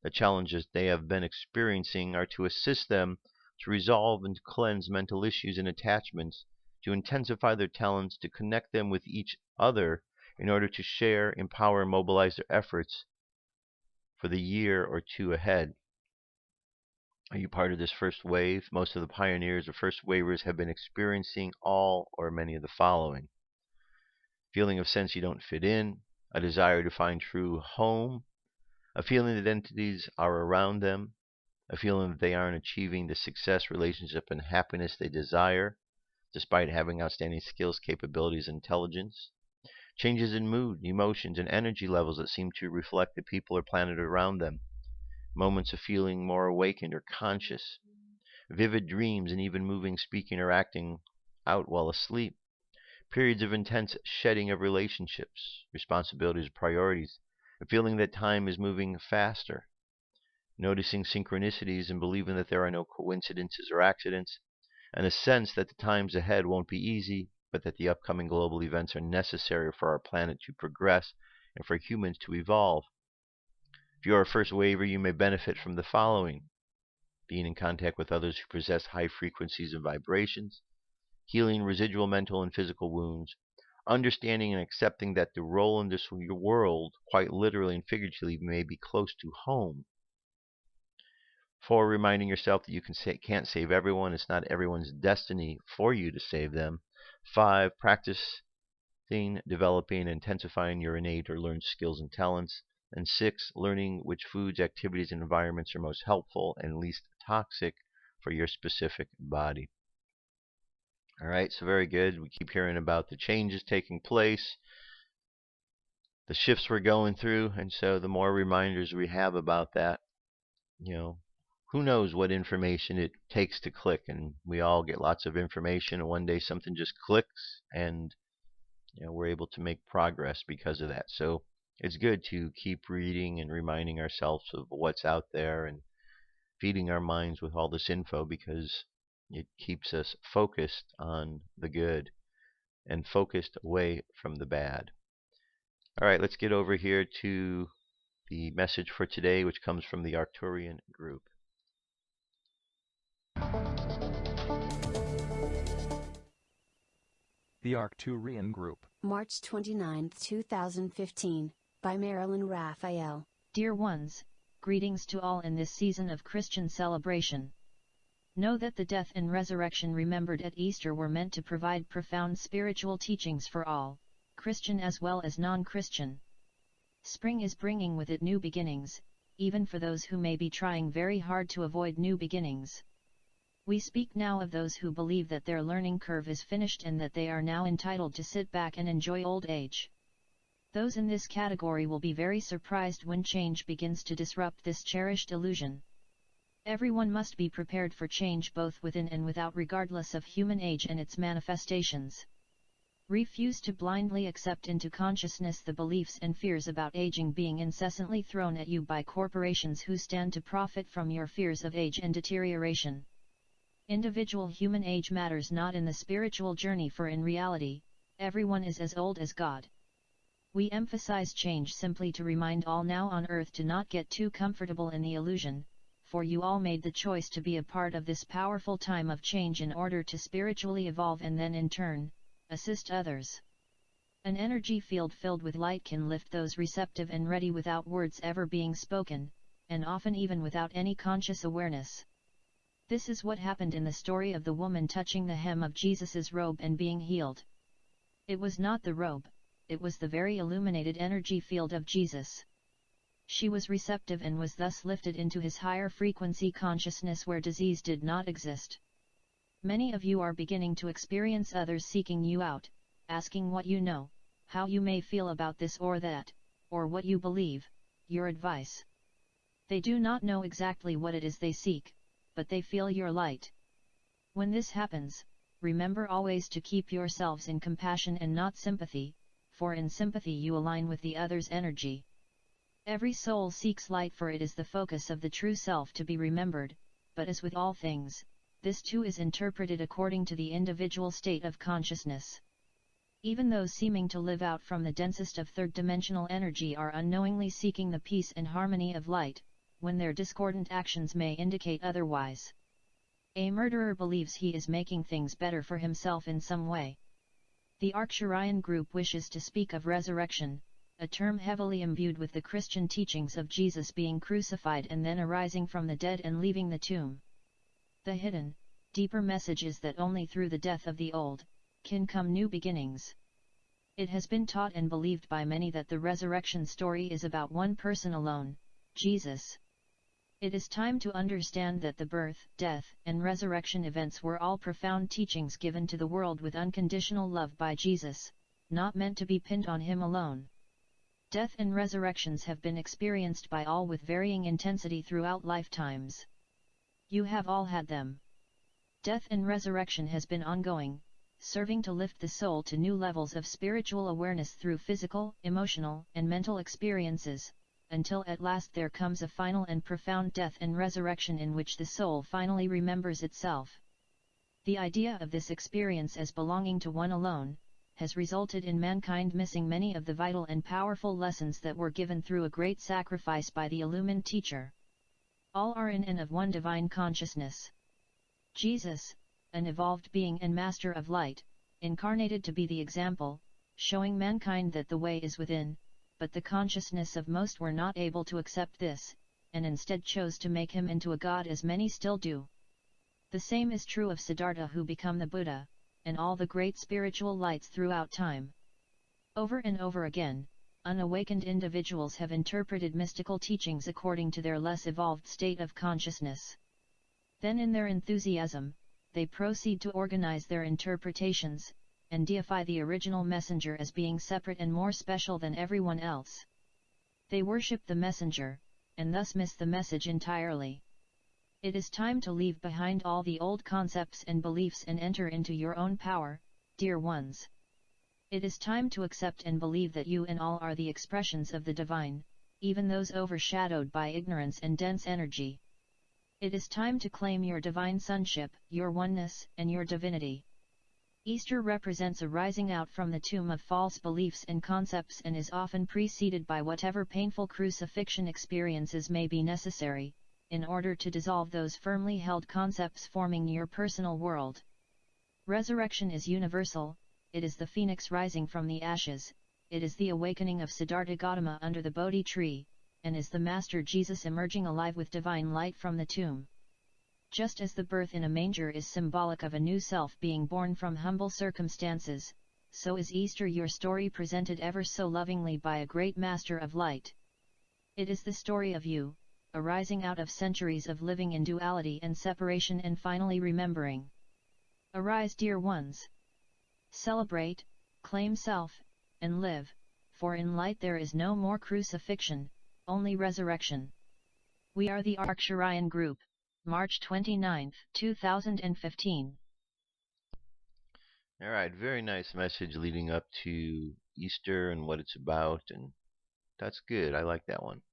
The challenges they have been experiencing are to assist them to resolve and to cleanse mental issues and attachments to intensify their talents, to connect them with each other in order to share, empower, and mobilize their efforts for the year or two ahead. Are you part of this first wave? Most of the pioneers or first wavers have been experiencing all or many of the following: feeling of sense you don't fit in, a desire to find true home, a feeling that entities are around them, a feeling that they aren't achieving the success, relationship, and happiness they desire, despite having outstanding skills, capabilities, and intelligence, changes in mood, emotions, and energy levels that seem to reflect the people or planet around them, moments of feeling more awakened or conscious, vivid dreams, and even moving, speaking, or acting out while asleep, periods of intense shedding of relationships, responsibilities, priorities, a feeling that time is moving faster, noticing synchronicities and believing that there are no coincidences or accidents, and a sense that the times ahead won't be easy, but that the upcoming global events are necessary for our planet to progress and for humans to evolve. If you are a first waver, you may benefit from the following: being in contact with others who possess high frequencies and vibrations, healing residual mental and physical wounds, understanding and accepting that the role in this world, quite literally and figuratively, may be close to home. 4, reminding yourself that you can't save everyone. It's not everyone's destiny for you to save them. 5, practicing, developing, and intensifying your innate or learned skills and talents. And 6, learning which foods, activities, and environments are most helpful and least toxic for your specific body. All right, so very good. We keep hearing about the changes taking place, the shifts we're going through, and so the more reminders we have about that, who knows what information it takes to click, and we all get lots of information, and one day something just clicks, and we're able to make progress because of that. So it's good to keep reading and reminding ourselves of what's out there and feeding our minds with all this info, because it keeps us focused on the good and focused away from the bad. All right, let's get over here to the message for today, which comes from the Arcturian group. The Arcturian group. March 29, 2015, by Marilyn Raphael. Dear ones, greetings to all in this season of Christian celebration. Know that the death and resurrection remembered at Easter were meant to provide profound spiritual teachings for all, Christian as well as non-Christian. Spring is bringing with it new beginnings, even for those who may be trying very hard to avoid new beginnings. We speak now of those who believe that their learning curve is finished and that they are now entitled to sit back and enjoy old age. Those in this category will be very surprised when change begins to disrupt this cherished illusion. Everyone must be prepared for change both within and without, regardless of human age and its manifestations. Refuse to blindly accept into consciousness the beliefs and fears about aging being incessantly thrown at you by corporations who stand to profit from your fears of age and deterioration. Individual human age matters not in the spiritual journey, for in reality, everyone is as old as God. We emphasize change simply to remind all now on earth to not get too comfortable in the illusion, for you all made the choice to be a part of this powerful time of change in order to spiritually evolve and then in turn, assist others. An energy field filled with light can lift those receptive and ready without words ever being spoken, and often even without any conscious awareness. This is what happened in the story of the woman touching the hem of Jesus's robe and being healed. It was not the robe, it was the very illuminated energy field of Jesus. She was receptive and was thus lifted into his higher frequency consciousness where disease did not exist. Many of you are beginning to experience others seeking you out, asking what you know, how you may feel about this or that, or what you believe, your advice. They do not know exactly what it is they seek, but they feel your light. When this happens, remember always to keep yourselves in compassion and not sympathy, for in sympathy you align with the other's energy. Every soul seeks light, for it is the focus of the true self to be remembered, but as with all things, this too is interpreted according to the individual state of consciousness. Even those seeming to live out from the densest of third-dimensional energy are unknowingly seeking the peace and harmony of light, when their discordant actions may indicate otherwise. A murderer believes he is making things better for himself in some way. The Arcturian group wishes to speak of resurrection, a term heavily imbued with the Christian teachings of Jesus being crucified and then arising from the dead and leaving the tomb. The hidden, deeper message is that only through the death of the old, can come new beginnings. It has been taught and believed by many that the resurrection story is about one person alone, Jesus. It is time to understand that the birth, death, and resurrection events were all profound teachings given to the world with unconditional love by Jesus, not meant to be pinned on him alone. Death and resurrections have been experienced by all with varying intensity throughout lifetimes. You have all had them. Death and resurrection has been ongoing, serving to lift the soul to new levels of spiritual awareness through physical, emotional, and mental experiences, until at last there comes a final and profound death and resurrection in which the soul finally remembers itself. The idea of this experience as belonging to one alone, has resulted in mankind missing many of the vital and powerful lessons that were given through a great sacrifice by the illumined teacher. All are in and of one divine consciousness. Jesus, an evolved being and master of light, incarnated to be the example, showing mankind that the way is within, but the consciousness of most were not able to accept this, and instead chose to make him into a god as many still do. The same is true of Siddhartha, who became the Buddha, and all the great spiritual lights throughout time. Over and over again, unawakened individuals have interpreted mystical teachings according to their less evolved state of consciousness. Then in their enthusiasm, they proceed to organize their interpretations, and deify the original messenger as being separate and more special than everyone else. They worship the messenger, and thus miss the message entirely. It is time to leave behind all the old concepts and beliefs and enter into your own power, dear ones. It is time to accept and believe that you and all are the expressions of the divine, even those overshadowed by ignorance and dense energy. It is time to claim your divine sonship, your oneness, and your divinity. Easter represents a rising out from the tomb of false beliefs and concepts and is often preceded by whatever painful crucifixion experiences may be necessary, in order to dissolve those firmly held concepts forming your personal world. Resurrection is universal, it is the phoenix rising from the ashes, it is the awakening of Siddhartha Gautama under the Bodhi tree, and is the Master Jesus emerging alive with divine light from the tomb. Just as the birth in a manger is symbolic of a new self being born from humble circumstances, so is Easter your story presented ever so lovingly by a great Master of Light. It is the story of you, arising out of centuries of living in duality and separation and finally remembering. Arise, dear ones! Celebrate, claim self, and live, for in light there is no more crucifixion, only resurrection. We are the Arcturian Group. March 29, 2015. Alright, very nice message leading up to Easter and what it's about, and that's good. I like that one.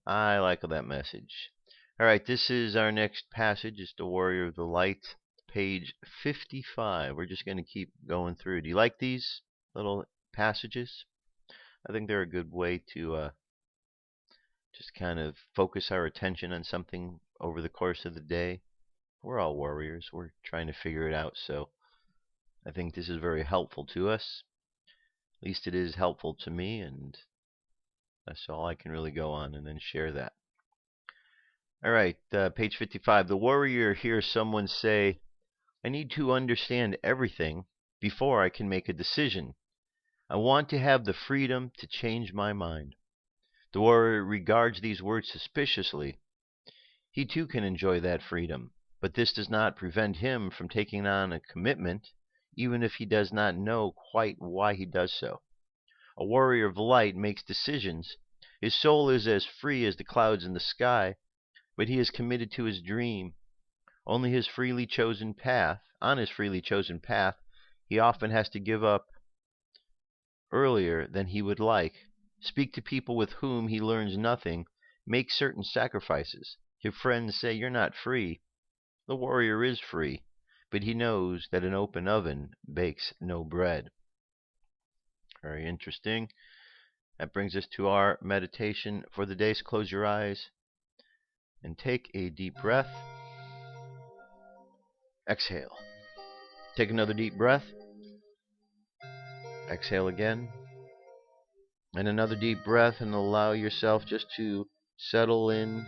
I like that message. Alright, this is our next passage. It's the Warrior of the Light, page 55. We're just going to keep going through. Do you like these little passages? I think they're a good way to just kind of focus our attention on something over the course of the day. We're all warriors. We're trying to figure it out, so I think this is very helpful to us. At least it is helpful to me, and that's all I can really go on and then share that. Alright, page 55. The warrior hears someone say, "I need to understand everything before I can make a decision. I want to have the freedom to change my mind." The warrior regards these words suspiciously. He too can enjoy that freedom, but this does not prevent him from taking on a commitment, even if he does not know quite why he does so. A warrior of light makes decisions. His soul is as free as the clouds in the sky, but he is committed to his dream. On his freely chosen path, he often has to give up earlier than he would like. Speak to people with whom he learns nothing. Make certain sacrifices. Your friends say you're not free. The warrior is free, but he knows that an open oven bakes no bread. Very interesting. That brings us to our meditation for the day. So close your eyes and take a deep breath. Exhale. Take another deep breath. Exhale again. And another deep breath, and allow yourself just to settle in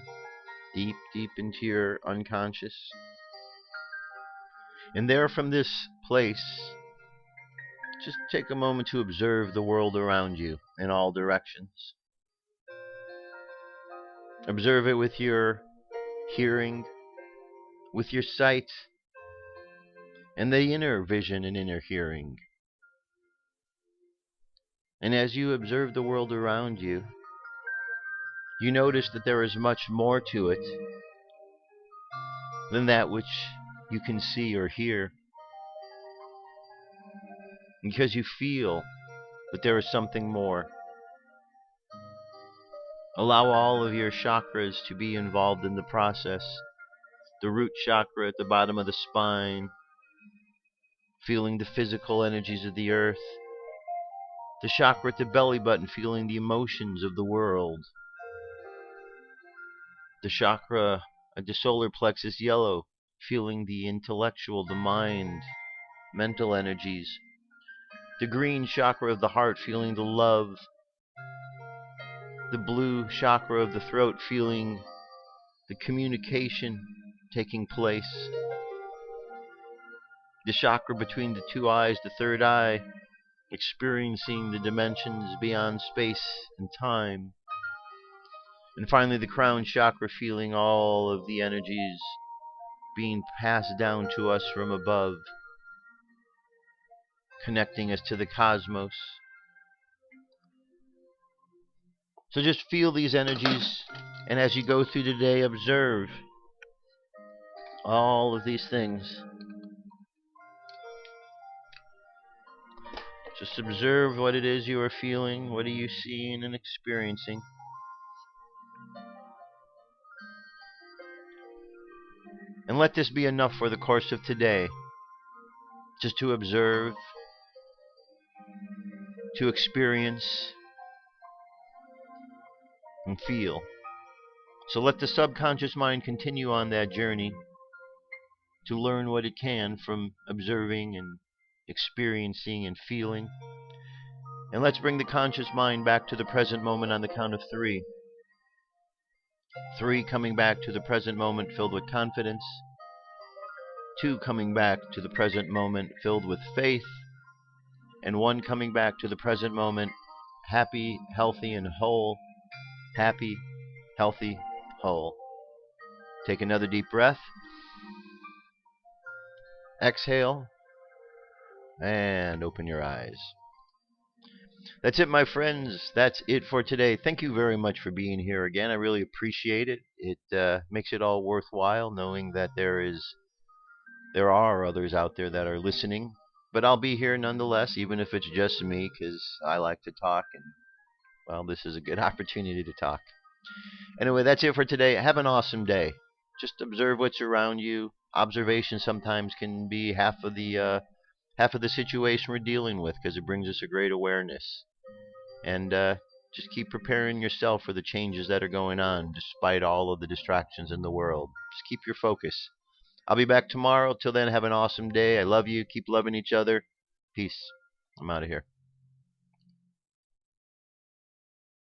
deep, deep into your unconscious. And there, from this place, just take a moment to observe the world around you in all directions. Observe it with your hearing, with your sight, and the inner vision and inner hearing. And as you observe the world around you, you notice that there is much more to it than that which you can see or hear, because you feel that there is something more. Allow all of your chakras to be involved in the process. The root chakra at the bottom of the spine, feeling the physical energies of the earth. The chakra at the belly button, feeling the emotions of the world. The chakra at the solar plexus yellow, feeling the intellectual, the mind, mental energies. The green chakra of the heart, feeling the love. The blue chakra of the throat, feeling the communication taking place. The chakra between the two eyes, the third eye, experiencing the dimensions beyond space and time. And finally, the crown chakra, feeling all of the energies being passed down to us from above, connecting us to the cosmos. So just feel these energies, and as you go through the day, observe all of these things. Just observe what it is you are feeling, what are you seeing and experiencing. And let this be enough for the course of today. Just to observe, to experience, and feel. So let the subconscious mind continue on that journey to learn what it can from observing and experiencing and feeling. And let's bring the conscious mind back to the present moment on the count of 3. 3 coming back to the present moment filled with confidence. 2 coming back to the present moment filled with faith. And 1 coming back to the present moment happy, healthy, and whole. Happy, healthy, whole. Take another deep breath. Exhale. And open your eyes. That's it, my friends. That's it for today. Thank you very much for being here again. I really appreciate it. It makes it all worthwhile knowing that there are others out there that are listening. But I'll be here nonetheless, even if it's just me, because I like to talk, and well, this is a good opportunity to talk. Anyway, that's it for today. Have an awesome day. Just observe what's around you. Observation sometimes can be half of the situation we're dealing with, because it brings us a great awareness. And just keep preparing yourself for the changes that are going on, despite all of the distractions in the world. Just keep your focus. I'll be back tomorrow. Till then, have an awesome day. I love you. Keep loving each other. Peace. I'm out of here.